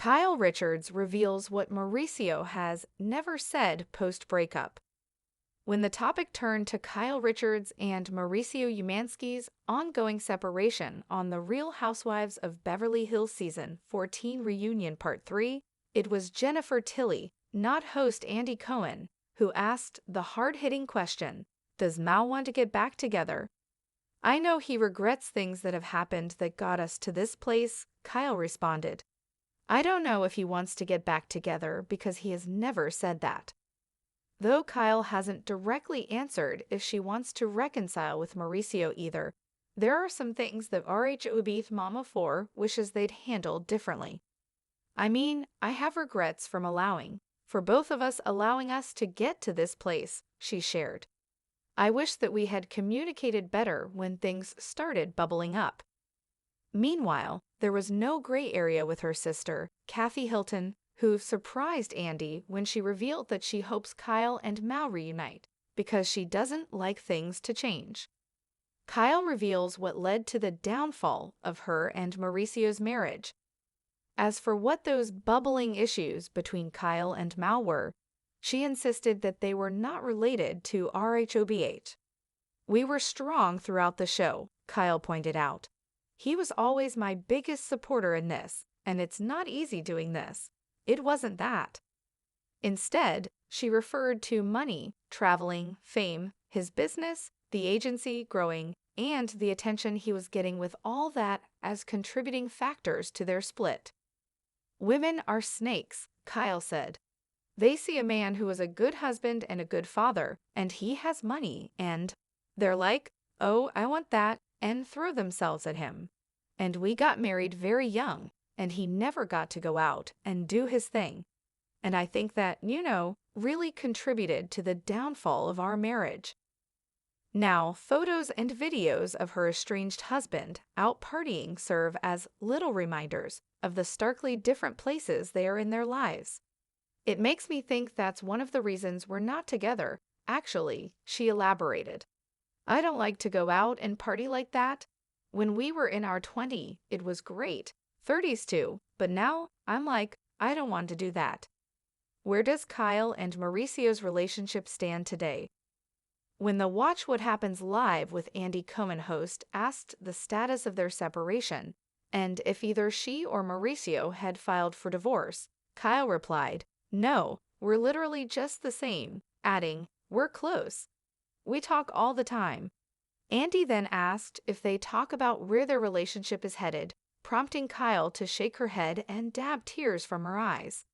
Kyle Richards reveals what Mauricio has never said post-breakup. When the topic turned to Kyle Richards and Mauricio Umansky's ongoing separation on The Real Housewives of Beverly Hills Season 14 Reunion Part 3, it was Jennifer Tilly, not host Andy Cohen, who asked the hard-hitting question, "Does Mal want to get back together?" "I know he regrets things that have happened that got us to this place," Kyle responded. "I don't know if he wants to get back together because he has never said that." Though Kyle hasn't directly answered if she wants to reconcile with Mauricio either, there are some things that RHOB's Mama 4 wishes they'd handled differently. "I mean, I have regrets for both of us allowing us to get to this place," she shared. "I wish that we had communicated better when things started bubbling up." Meanwhile, there was no gray area with her sister, Kathy Hilton, who surprised Andy when she revealed that she hopes Kyle and Mal reunite because she doesn't like things to change. Kyle reveals what led to the downfall of her and Mauricio's marriage. As for what those bubbling issues between Kyle and Mal were, she insisted that they were not related to RHOBH. "We were strong throughout the show," Kyle pointed out. "He was always my biggest supporter in this, and it's not easy doing this. It wasn't that." Instead, she referred to money, traveling, fame, his business, the agency growing, and the attention he was getting with all that as contributing factors to their split. "Women are snakes," Kyle said. "They see a man who is a good husband and a good father, and he has money, and they're like, 'Oh, I want that,' and throw themselves at him. And we got married very young, and he never got to go out and do his thing. And I think that, really contributed to the downfall of our marriage." Now, photos and videos of her estranged husband out partying serve as little reminders of the starkly different places they are in their lives. "It makes me think that's one of the reasons we're not together, actually," she elaborated. "I don't like to go out and party like that. When we were in our 20s, it was great, 30s too, but now I'm like, I don't want to do that." Where does Kyle and Mauricio's relationship stand today? When the Watch What Happens Live with Andy Cohen host asked the status of their separation and if either she or Mauricio had filed for divorce, Kyle replied, "No, we're literally just the same," adding, "We're close. We talk all the time." Andy then asked if they talk about where their relationship is headed, prompting Kyle to shake her head and dab tears from her eyes.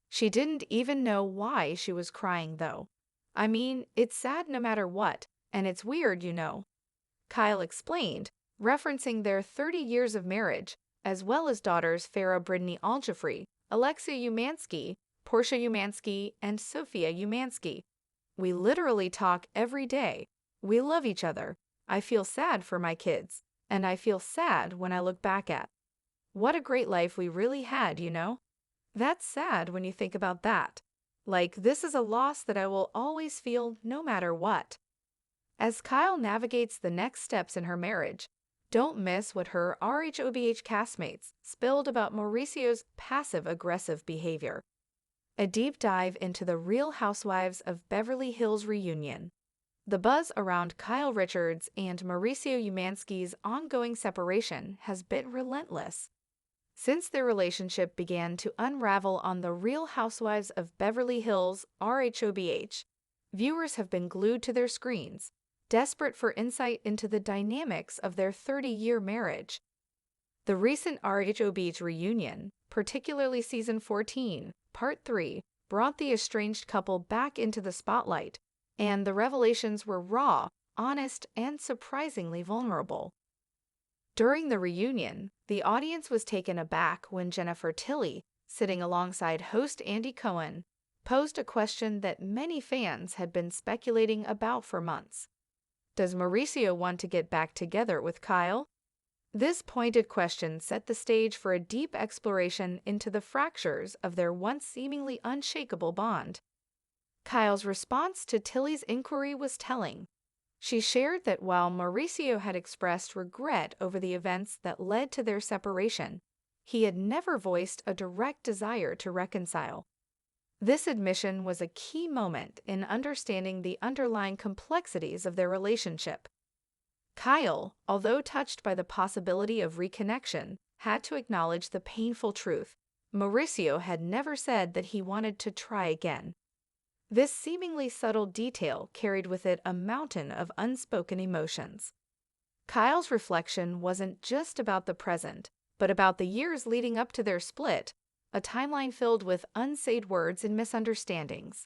She didn't even know why she was crying, though. "I mean, it's sad no matter what, and it's weird, Kyle explained, referencing their 30 years of marriage, as well as daughters Farrah Brittany Aljafree, Alexia Umansky, Portia Umansky, and Sophia Umansky. "We literally talk every day. We love each other. I feel sad for my kids, and I feel sad when I look back at what a great life we really had, That's sad when you think about that. Like, this is a loss that I will always feel no matter what." As Kyle navigates the next steps in her marriage, don't miss what her RHOBH castmates spilled about Mauricio's passive-aggressive behavior. A deep dive into the Real Housewives of Beverly Hills reunion. The buzz around Kyle Richards and Mauricio Umansky's ongoing separation has been relentless. Since their relationship began to unravel on The Real Housewives of Beverly Hills (RHOBH), viewers have been glued to their screens, desperate for insight into the dynamics of their 30-year marriage. The recent RHOBH reunion, particularly Season 14, Part 3, brought the estranged couple back into the spotlight, and the revelations were raw, honest, and surprisingly vulnerable. During the reunion, the audience was taken aback when Jennifer Tilly, sitting alongside host Andy Cohen, posed a question that many fans had been speculating about for months. Does Mauricio want to get back together with Kyle? This pointed question set the stage for a deep exploration into the fractures of their once seemingly unshakable bond. Kyle's response to Tilly's inquiry was telling. She shared that while Mauricio had expressed regret over the events that led to their separation, he had never voiced a direct desire to reconcile. This admission was a key moment in understanding the underlying complexities of their relationship. Kyle, although touched by the possibility of reconnection, had to acknowledge the painful truth. Mauricio had never said that he wanted to try again. This seemingly subtle detail carried with it a mountain of unspoken emotions. Kyle's reflection wasn't just about the present, but about the years leading up to their split, a timeline filled with unsaid words and misunderstandings.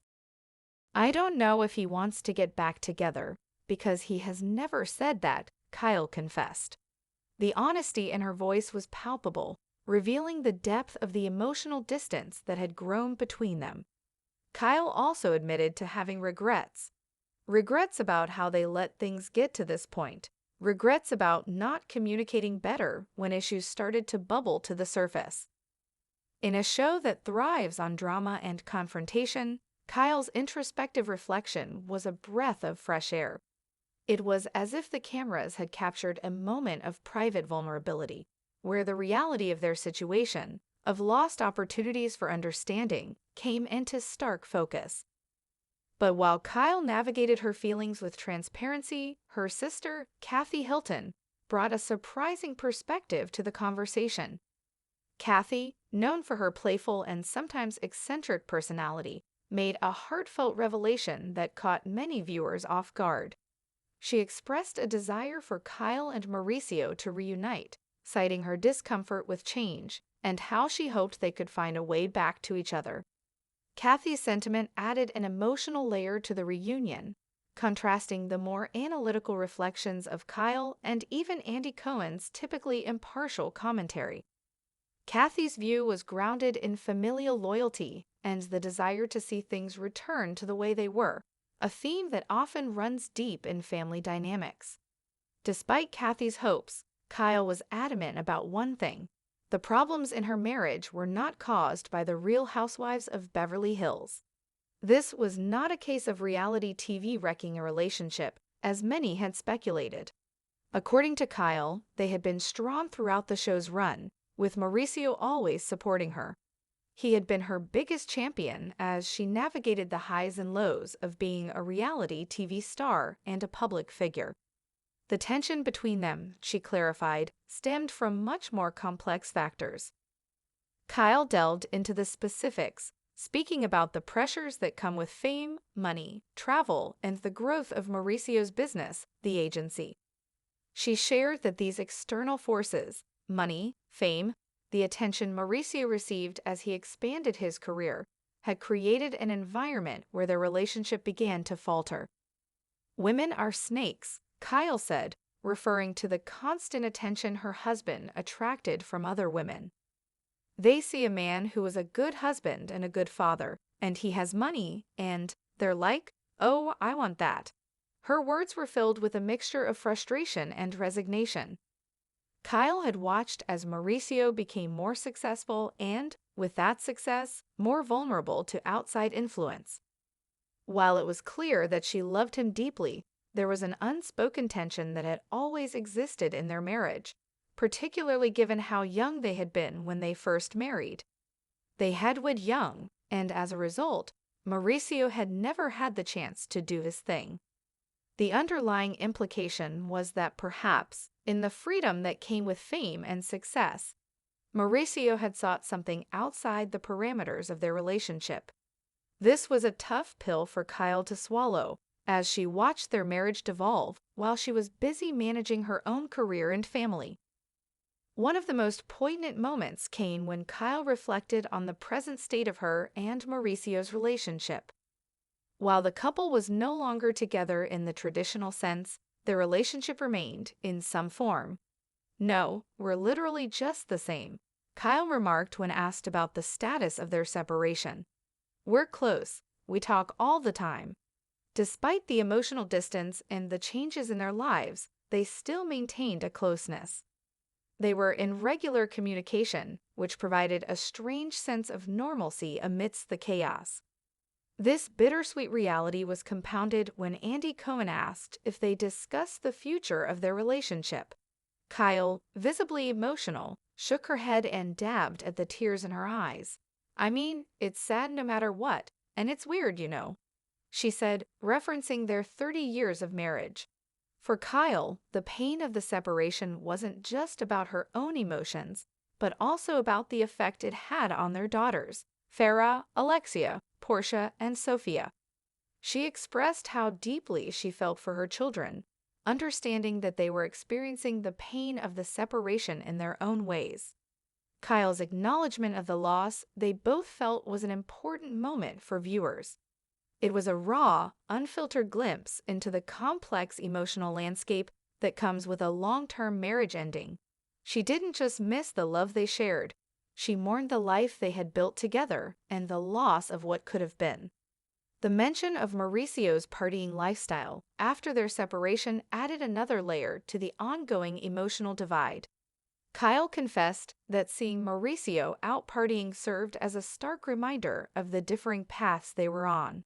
"I don't know if he wants to get back together, because he has never said that," Kyle confessed. The honesty in her voice was palpable, revealing the depth of the emotional distance that had grown between them. Kyle also admitted to having regrets. Regrets about how they let things get to this point. Regrets about not communicating better when issues started to bubble to the surface. In a show that thrives on drama and confrontation, Kyle's introspective reflection was a breath of fresh air. It was as if the cameras had captured a moment of private vulnerability, where the reality of their situation, of lost opportunities for understanding, came into stark focus. But while Kyle navigated her feelings with transparency, her sister, Kathy Hilton, brought a surprising perspective to the conversation. Kathy, known for her playful and sometimes eccentric personality, made a heartfelt revelation that caught many viewers off guard. She expressed a desire for Kyle and Mauricio to reunite, citing her discomfort with change and how she hoped they could find a way back to each other. Kathy's sentiment added an emotional layer to the reunion, contrasting the more analytical reflections of Kyle and even Andy Cohen's typically impartial commentary. Kathy's view was grounded in familial loyalty and the desire to see things return to the way they were, a theme that often runs deep in family dynamics. Despite Kathy's hopes, Kyle was adamant about one thing: the problems in her marriage were not caused by the Real Housewives of Beverly Hills. This was not a case of reality TV wrecking a relationship, as many had speculated. According to Kyle, they had been strong throughout the show's run, with Mauricio always supporting her. He had been her biggest champion as she navigated the highs and lows of being a reality TV star and a public figure. The tension between them, she clarified, stemmed from much more complex factors. Kyle delved into the specifics, speaking about the pressures that come with fame, money, travel, and the growth of Mauricio's business, the agency. She shared that these external forces, money, fame, the attention Mauricio received as he expanded his career, had created an environment where their relationship began to falter. "Women are snakes," Kyle said, referring to the constant attention her husband attracted from other women. "They see a man who is a good husband and a good father, and he has money, and they're like, 'Oh, I want that.'" Her words were filled with a mixture of frustration and resignation. Kyle had watched as Mauricio became more successful and, with that success, more vulnerable to outside influence. While it was clear that she loved him deeply, there was an unspoken tension that had always existed in their marriage, particularly given how young they had been when they first married. They had wed young, and as a result, Mauricio had never had the chance to do his thing. The underlying implication was that perhaps, in the freedom that came with fame and success, Mauricio had sought something outside the parameters of their relationship. This was a tough pill for Kyle to swallow, as she watched their marriage devolve while she was busy managing her own career and family. One of the most poignant moments came when Kyle reflected on the present state of her and Mauricio's relationship. While the couple was no longer together in the traditional sense, their relationship remained, in some form. "No, we're literally just the same," Kyle remarked when asked about the status of their separation. "We're close. We talk all the time." Despite the emotional distance and the changes in their lives, they still maintained a closeness. They were in regular communication, which provided a strange sense of normalcy amidst the chaos. This bittersweet reality was compounded when Andy Cohen asked if they discussed the future of their relationship. Kyle, visibly emotional, shook her head and dabbed at the tears in her eyes. "I mean, it's sad no matter what, and it's weird, she said, referencing their 30 years of marriage. For Kyle, the pain of the separation wasn't just about her own emotions, but also about the effect it had on their daughters, Farah, Alexia, Portia, and Sophia. She expressed how deeply she felt for her children, understanding that they were experiencing the pain of the separation in their own ways. Kyle's acknowledgement of the loss they both felt was an important moment for viewers. It was a raw, unfiltered glimpse into the complex emotional landscape that comes with a long-term marriage ending. She didn't just miss the love they shared. She mourned the life they had built together and the loss of what could have been. The mention of Mauricio's partying lifestyle after their separation added another layer to the ongoing emotional divide. Kyle confessed that seeing Mauricio out partying served as a stark reminder of the differing paths they were on.